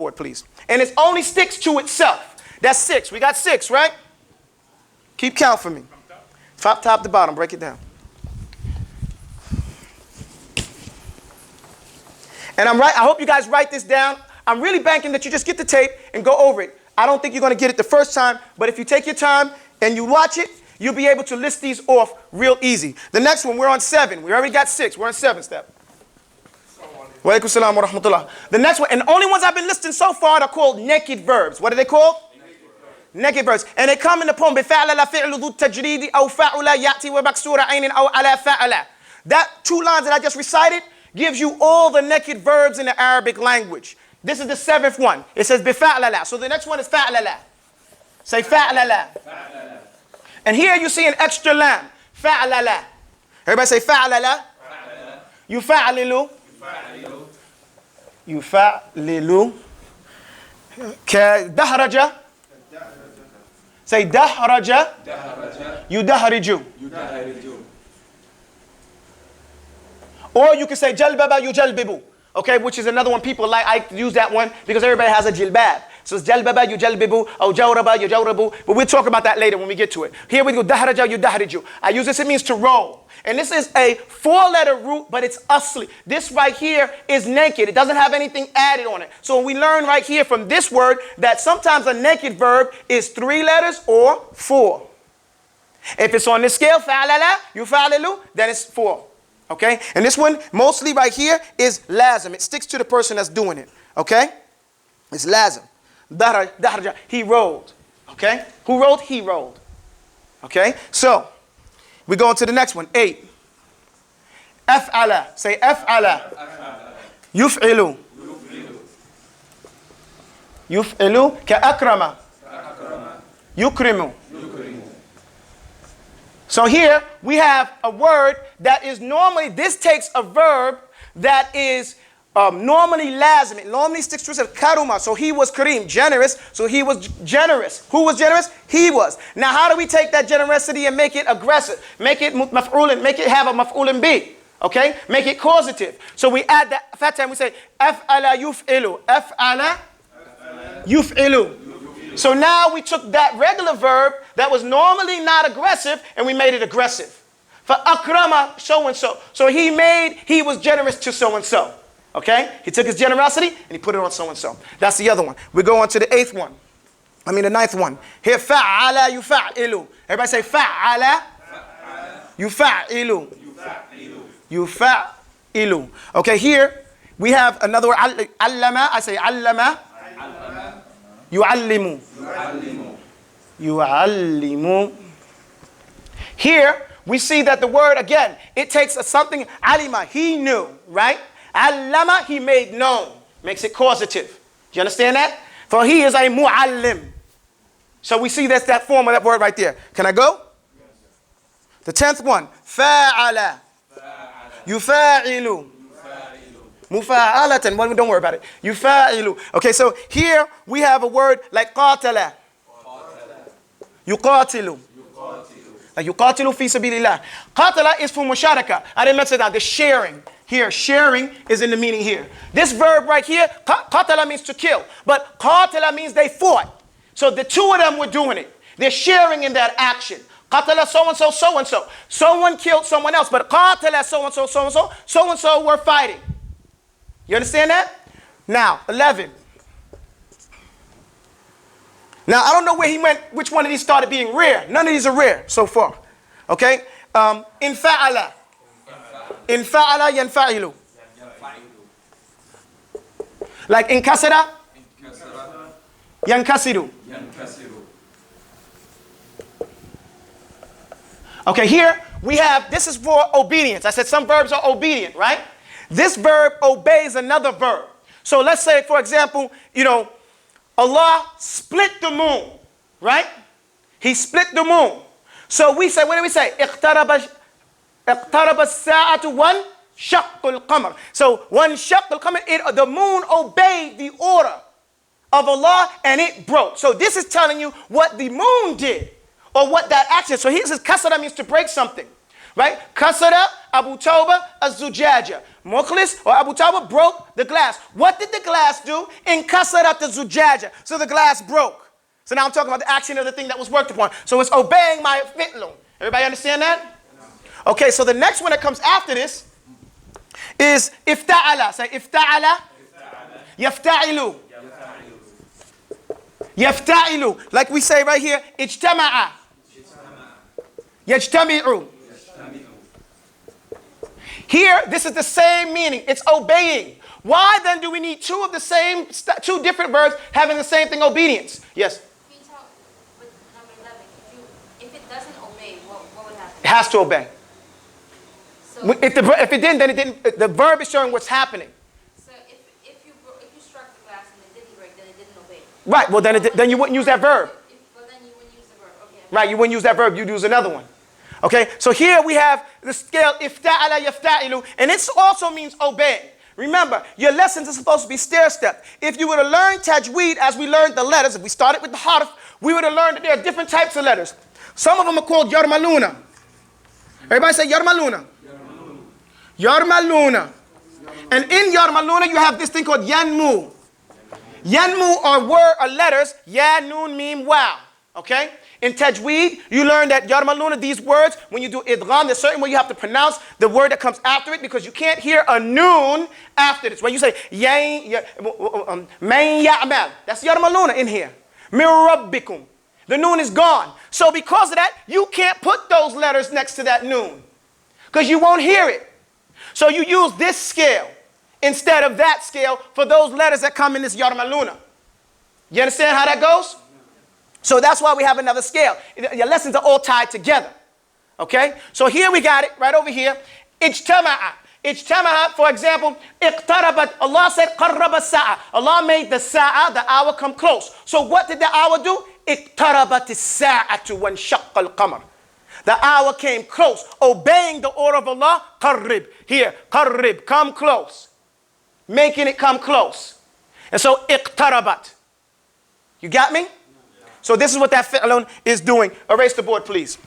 board, please. And it only sticks to itself. That's 6. We got 6, right? Keep count for me. Top to bottom. Break it down. And I hope you guys write this down. I'm really banking that you just get the tape and go over it. I don't think you're going to get it the first time, but if you take your time and you watch it, you'll be able to list these off real easy. The next one, we're on 7. We already got 6. We're on 7 step. Wa alaikum salam wa rahmatullah. The next one, and the only ones I've been listing so far are called naked verbs. What are they called? Naked verbs. And they come in the poem. بِفَعْلَ لَفِعْلُ ذُو التَّجْرِيدِ أَوْ فَعْلَ يَأْتِي وَبَكْسُورَ عَيْنٍ أَوْ عَلَى فَعْلَ. That 2 lines that I just recited gives you all the naked verbs in the Arabic language. This is the 7th one. It says بِفَعْلَ. So the next one is فَعْلَ. Say فَعْلَ. And here you see an extra lam. فَعْلَ. Everybody say فَعْلَ. يُفَعْلِلُ. يُفَعْلِلُ. كَدَهْرَجَ. Say دَهْرَجَ. يُدَهْرِجُ. Or you can say جَلْبَبَ يُجَلْبِبُ. Okay, which is another one people like. I use that one because everybody has a jilbab. So it's jalbaba yujalbibu or jawraba yujawrabu. But we'll talk about that later when we get to it. Here we go dahraja yudahriju. I use this, it means to roll. And this is a 4-letter root, but it's asli. This right here is naked. It doesn't have anything added on it. So we learn right here from this word that sometimes a naked verb is 3 letters or 4. If it's on this scale, fa'alala, yufa'alilu, then it's 4. Okay? And this one, mostly right here, is lazim. It sticks to the person that's doing it. Okay? It's lazim. Dahraja, he rolled. Okay? Who rolled? He rolled. Okay? So, we go on to the next one. 8. Af'ala. Say af'ala. Yuf'ilu. Yuf'ilu ka'akrama. Yukrimu. So here we have a word that is normally, this takes a verb that is normally lazim. It normally sticks to itself. Karuma. So he was kareem, generous. So he was generous. Who was generous? He was. Now how do we take that generosity and make it aggressive? Make it maf'ulin, make it have a maf'ulin bi. Okay? Make it causative. So we add that fatha and we say af'ala yuf'ilu. Af'ala yuf'ilu. So now we took that regular verb that was normally not aggressive and we made it aggressive. For akrama, so-and-so. So he was generous to so-and-so. Okay? He took his generosity and he put it on so-and-so. That's the other one. We go on to the 8th one. I mean the 9th one. Here, fa'ala yufa'ilu. Everybody say fa'ala yufa'ilu. Yufa'ilu. Okay, here we have another word. Allama. I say allama. Yu'allimu. Yu'allimu. Here we see that the word again, it takes something, alima, he knew, right? Allama, he made known. Makes it causative. Do you understand that? For he is a mu'allim. So we see that's that form of that word right there. Can I go? The 10th one. Fa'ala. Yufa'ilu. Mufa'alatan. Well, don't worry about it. Yufa'ilu. Okay, so here we have a word like qatala. Yuqatilu. Like yuqatilu fi sabilillah. Qatala is for musharaka. I didn't mention that. The sharing. Here, sharing is in the meaning here. This verb right here, qatala means to kill. But qatala means they fought. So the 2 of them were doing it. They're sharing in that action. Qatala so-and-so, so-and-so. Someone killed someone else. But qatala so-and-so, so-and-so, so-and-so were fighting. You understand that? Now, 11. Now, I don't know where he went, which one of these started being rare. None of these are rare so far. Okay? Infa'ala. Infa'ala yanfa'ilu. Like inkasira. Yankasiru. Okay, here we have, this is for obedience. I said some verbs are obedient, right? This verb obeys another verb. So let's say, for example, Allah split the moon, right? He split the moon. So we say, what do we say? اقترب الساعة وانشق القمر. So وانشق القمر, the moon obeyed the order of Allah and it broke. So this is telling you what the moon did or what that action. So here says kasara means to break something. right? Kasara Abu Tawba az-zujaja. Mukhlis or Abu Tawba broke the glass. What did the glass do? In kasarat az-zujaja. So the glass broke. So now I'm talking about the action of the thing that was worked upon. So it's obeying my fi'lun. Everybody understand that? Okay, so the next one that comes after this is ifta'ala. Say ifta'ala. Yafta'ilu. Yafta'ilu. Like we say right here, ijtama'a. Yajtami'u. Here, this is the same meaning. It's obeying. Why then do we need two of the same, two different verbs having the same thing, obedience? Yes? Can you tell with number 11, if it doesn't obey, what would happen? It has to obey. So, If it didn't, then it didn't. The verb is showing what's happening. so if you struck the glass and it didn't break, then it didn't obey. Right, well then you wouldn't use that verb. But then you wouldn't use the verb. Okay. Right, you wouldn't use that verb, you'd use another one. Okay, so here we have the scale ifta'ala yafta'ilu, and it also means obey. Remember, your lessons are supposed to be stair-step. If you were to learn tajweed as we learned the letters, if we started with the harf, we would have learned that there are different types of letters. Some of them are called yarmaluna. Everybody say yarmaluna. Yarmaluna. And in yarmaluna you have this thing called yanmu. Yanmu are letters, ya, nun, mim, wow. Okay? In tajweed, you learn that yarmaluna, these words, when you do idgham, there's a certain way you have to pronounce the word that comes after it because you can't hear a noon after this. When you say man ya'mal, that's yarmaluna in here. Min rabbikum. The noon is gone. So because of that, you can't put those letters next to that noon because you won't hear it. So you use this scale instead of that scale for those letters that come in this yarmaluna. You understand how that goes? So that's why we have another scale. Your lessons are all tied together. Okay? So here we got it, right over here. Ijtama'a. Ijtama'a, for example, iqtarabat. Allah said, qarraba sa'a. Allah made the sa'a, the hour, come close. So what did the hour do? Iqtarabat as-sa'atu wa inshaqqa al-qamar. The hour came close. Obeying the order of Allah, qarrib. Here, qarrib, come close. Making it come close. And so, iqtarabat. You got me? So this is what that fi'lun is doing. Erase the board, please.